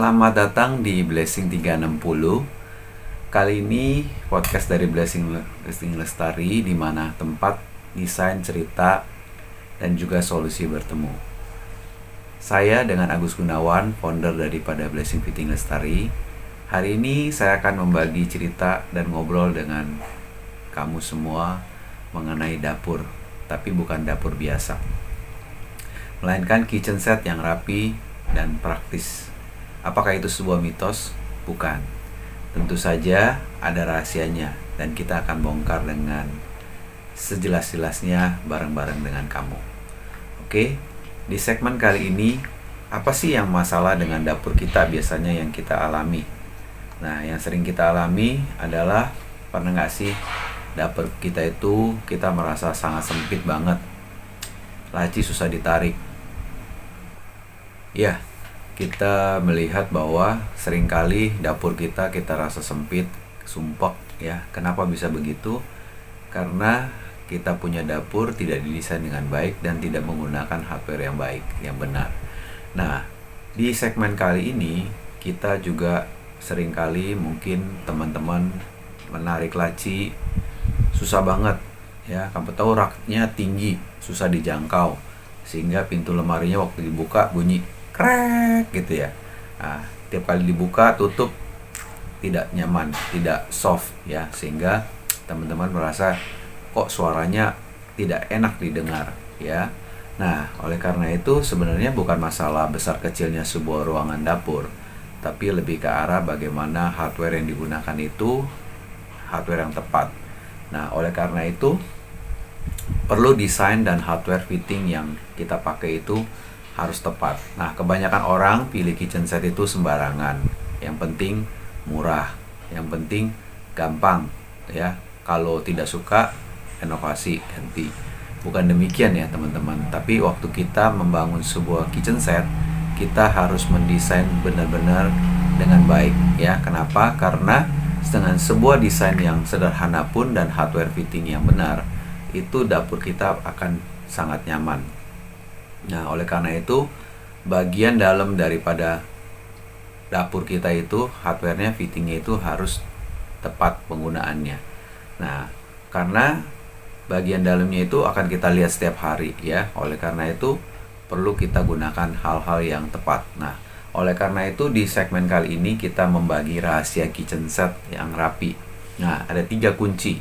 Selamat datang di Blessing 360. Kali ini podcast dari Blessing Lestari, di mana tempat desain cerita dan juga solusi bertemu. Saya dengan Agus Gunawan, founder daripada Blessing Fitting Lestari. Hari ini saya akan membagi cerita dan ngobrol dengan kamu semua mengenai dapur, tapi bukan dapur biasa, melainkan kitchen set yang rapi dan praktis. Apakah itu sebuah mitos? Bukan. Tentu saja ada rahasianya, dan kita akan bongkar dengan sejelas-jelasnya bareng-bareng dengan kamu. Oke, di segmen kali ini, apa sih yang masalah dengan dapur kita biasanya yang kita alami? Nah, yang sering kita alami adalah, pernah nggak sih dapur kita itu kita merasa sangat sempit banget, laci susah ditarik. Ya, kita melihat bahwa seringkali dapur kita rasa sempit, sumpek ya. Kenapa bisa begitu? Karena kita punya dapur tidak didesain dengan baik dan tidak menggunakan hardware yang baik, yang benar. Nah, di segmen kali ini kita juga seringkali mungkin teman-teman menarik laci susah banget ya. Kamu tahu raknya tinggi, susah dijangkau, sehingga pintu lemarinya waktu dibuka bunyi krek gitu ya. Nah, tiap kali dibuka tutup tidak nyaman, tidak soft ya, sehingga teman-teman merasa kok suaranya tidak enak didengar ya. Nah, oleh karena itu sebenarnya bukan masalah besar kecilnya sebuah ruangan dapur, tapi lebih ke arah bagaimana hardware yang digunakan itu hardware yang tepat. Nah, oleh karena itu perlu desain dan hardware fitting yang kita pakai itu harus tepat. Nah, kebanyakan orang pilih kitchen set itu sembarangan. Yang penting murah, yang penting gampang ya. Kalau tidak suka, inovasi, ganti. Bukan demikian ya teman-teman. Tapi waktu kita membangun sebuah kitchen set, kita harus mendesain benar-benar dengan baik ya. Kenapa? Karena dengan sebuah desain yang sederhana pun dan hardware fitting yang benar, itu dapur kita akan sangat nyaman. Nah, oleh karena itu bagian dalam daripada dapur kita itu hardware-nya, fittingnya itu harus tepat penggunaannya. Nah, karena bagian dalamnya itu akan kita lihat setiap hari ya. Oleh karena itu perlu kita gunakan hal-hal yang tepat. Nah, oleh karena itu di segmen kali ini kita membagi rahasia kitchen set yang rapi. Nah, ada 3 kunci.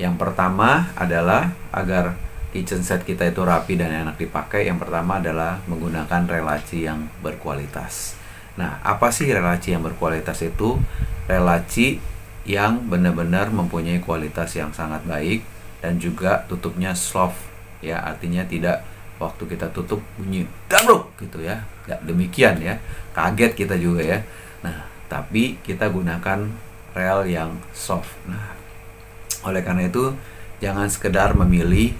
Yang pertama adalah agar kitchen set kita itu rapi dan enak dipakai. Yang pertama adalah menggunakan relaci yang berkualitas. Nah, apa sih relaci yang berkualitas itu? Relaci yang benar-benar mempunyai kualitas yang sangat baik dan juga tutupnya soft ya, artinya tidak waktu kita tutup bunyi gabruk gitu ya. Nggak demikian ya, kaget kita juga ya. Nah, tapi kita gunakan rel yang soft. Nah, oleh karena itu jangan sekedar memilih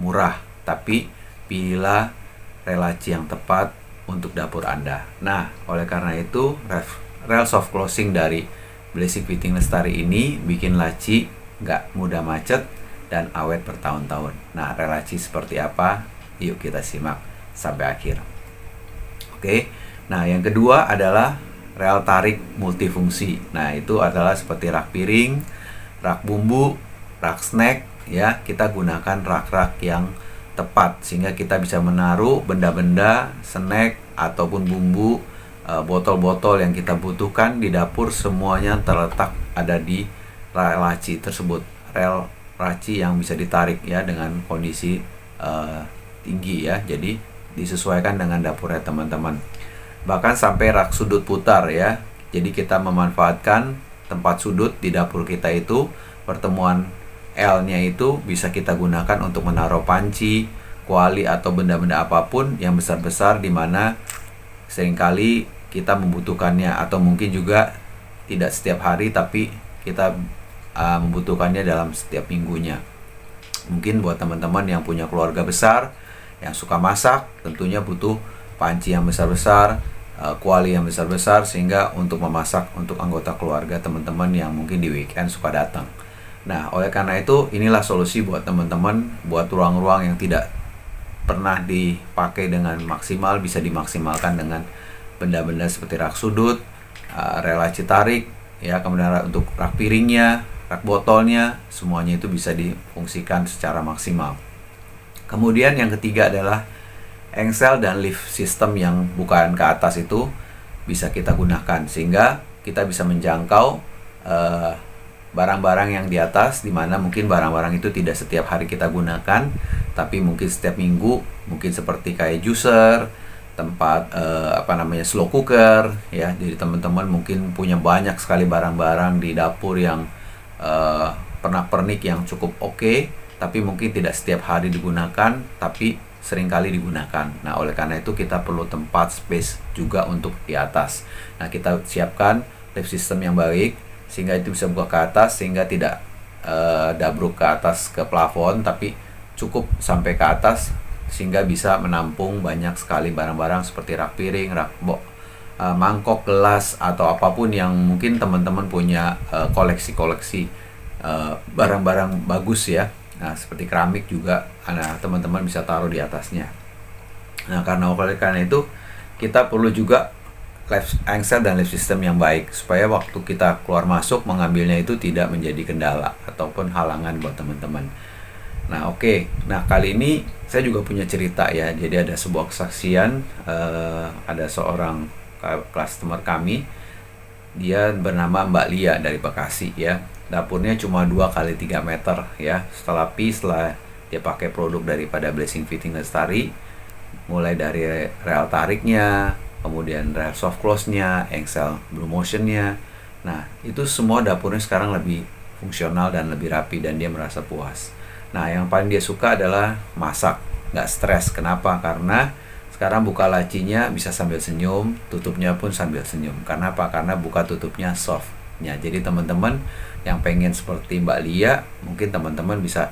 murah, tapi pilihlah relaci yang tepat untuk dapur Anda. Nah, oleh karena itu rel soft closing dari Blessing Fitting Lestari ini bikin laci nggak mudah macet dan awet bertahun-tahun. Nah, relaci seperti apa? Yuk kita simak sampai akhir. Oke. Nah, yang kedua adalah rel tarik multifungsi. Nah, itu adalah seperti rak piring, rak bumbu, rak snack ya. Kita gunakan rak-rak yang tepat sehingga kita bisa menaruh benda-benda, snack ataupun bumbu, botol-botol yang kita butuhkan di dapur, semuanya terletak ada di rel laci tersebut. Rel laci yang bisa ditarik ya dengan kondisi tinggi ya. Jadi disesuaikan dengan dapurnya teman-teman. Bahkan sampai rak sudut putar ya. Jadi kita memanfaatkan tempat sudut di dapur kita itu, pertemuan L-nya itu bisa kita gunakan untuk menaruh panci, kuali atau benda-benda apapun yang besar-besar, di mana seringkali kita membutuhkannya, atau mungkin juga tidak setiap hari tapi kita membutuhkannya dalam setiap minggunya. Mungkin buat teman-teman yang punya keluarga besar yang suka masak, tentunya butuh panci yang besar-besar, kuali yang besar-besar, sehingga untuk memasak untuk anggota keluarga teman-teman yang mungkin di weekend suka datang. Nah, oleh karena itu inilah solusi buat teman-teman, buat ruang-ruang yang tidak pernah dipakai dengan maksimal, bisa dimaksimalkan dengan benda-benda seperti rak sudut, relaci tarik, ya, kemudian untuk rak piringnya, rak botolnya, semuanya itu bisa difungsikan secara maksimal. Kemudian yang ketiga adalah engsel dan lift system yang bukaan ke atas itu bisa kita gunakan sehingga kita bisa menjangkau barang-barang yang di atas, dimana mungkin barang-barang itu tidak setiap hari kita gunakan, tapi mungkin setiap minggu, mungkin seperti kayak juicer, tempat slow cooker, ya. Jadi teman-teman mungkin punya banyak sekali barang-barang di dapur yang pernak-pernik yang cukup oke, tapi mungkin tidak setiap hari digunakan, tapi seringkali digunakan. Nah, oleh karena itu kita perlu tempat space juga untuk di atas. Nah, kita siapkan lift system yang baik sehingga itu bisa buka ke atas, sehingga tidak dabruk ke atas ke plafon, tapi cukup sampai ke atas sehingga bisa menampung banyak sekali barang-barang seperti rak piring, mangkok, gelas, atau apapun yang mungkin teman-teman punya koleksi-koleksi barang-barang bagus, ya. Nah, seperti keramik juga, teman-teman bisa taruh di atasnya. Nah, karena itu kita perlu juga engsel dan lift system yang baik supaya waktu kita keluar masuk mengambilnya itu tidak menjadi kendala ataupun halangan buat teman-teman. Nah, oke. Nah, kali ini saya juga punya cerita, ya. Jadi ada sebuah kesaksian, ada seorang customer kami, dia bernama Mbak Lia dari Bekasi, ya. Dapurnya cuma 2x3 meter, ya. Setelah dia pakai produk daripada Blessing Fitting Lestari, mulai dari rel tariknya, kemudian rel soft close-nya, engsel Blue Motion-nya. Nah, itu semua dapurnya sekarang lebih fungsional dan lebih rapi, dan dia merasa puas. Nah, yang paling dia suka adalah masak, nggak stres. Kenapa? Karena sekarang buka lacinya bisa sambil senyum, tutupnya pun sambil senyum. Karena apa? Karena buka tutupnya soft. Ya, jadi teman-teman yang pengen seperti Mbak Lia, mungkin teman-teman bisa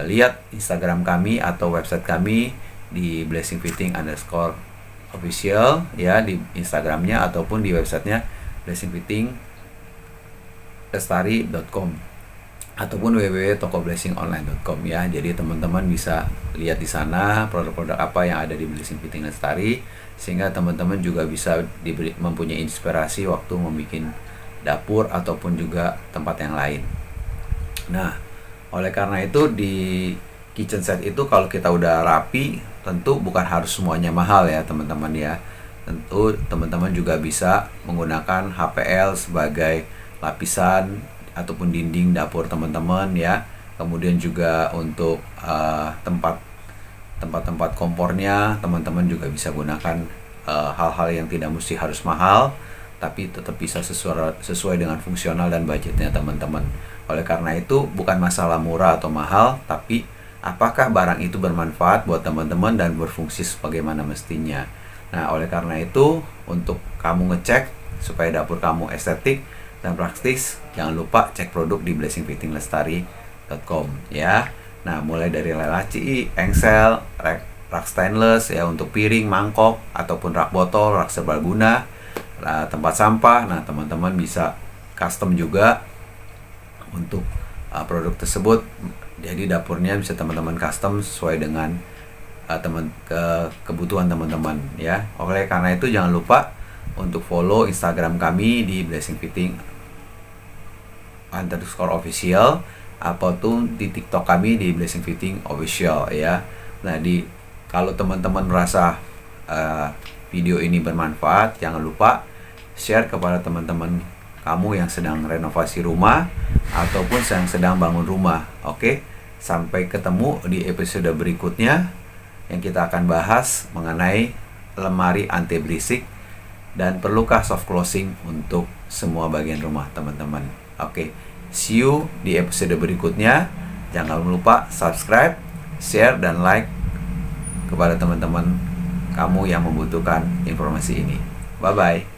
lihat Instagram kami atau website kami di blessingfitting_official, ya, di Instagramnya ataupun di websitenya blessingfittinglestari.com ataupun www.tokoblessingonline.com, ya. Jadi teman-teman bisa lihat di sana produk-produk apa yang ada di Blessing Fitting Lestari, sehingga teman-teman juga bisa mempunyai inspirasi waktu membuat dapur ataupun juga tempat yang lain. Nah, oleh karena itu di kitchen set itu kalau kita udah rapi, tentu bukan harus semuanya mahal, ya teman-teman, ya. Tentu teman-teman juga bisa menggunakan HPL sebagai lapisan ataupun dinding dapur teman-teman, ya. Kemudian juga untuk tempat-tempat kompornya, teman-teman juga bisa gunakan hal-hal yang tidak mesti harus mahal, tapi tetap bisa sesuai dengan fungsional dan budgetnya teman-teman. Oleh karena itu bukan masalah murah atau mahal, tapi apakah barang itu bermanfaat buat teman-teman dan berfungsi sebagaimana mestinya. Nah, oleh karena itu untuk kamu ngecek supaya dapur kamu estetik dan praktis, jangan lupa cek produk di blessingfittinglestari.com, ya. Nah, mulai dari laci, engsel, rak stainless, ya, untuk piring, mangkok, ataupun rak botol, rak serbaguna, tempat sampah. Nah, teman-teman bisa custom juga untuk produk tersebut. Jadi dapurnya bisa teman-teman custom sesuai dengan kebutuhan teman-teman, ya. Oleh karena itu jangan lupa untuk follow Instagram kami di blessingfitting_official ataupun di TikTok kami di Blessing Fitting Official, ya. Nah, kalau teman-teman merasa video ini bermanfaat, jangan lupa share kepada teman-teman kamu yang sedang renovasi rumah ataupun yang sedang bangun rumah. Oke, sampai ketemu di episode berikutnya yang kita akan bahas mengenai lemari anti berisik dan perlukah soft closing untuk semua bagian rumah teman-teman. Oke, see you di episode berikutnya. Jangan lupa subscribe, share, dan like kepada teman-teman kamu yang membutuhkan informasi ini. Bye-bye.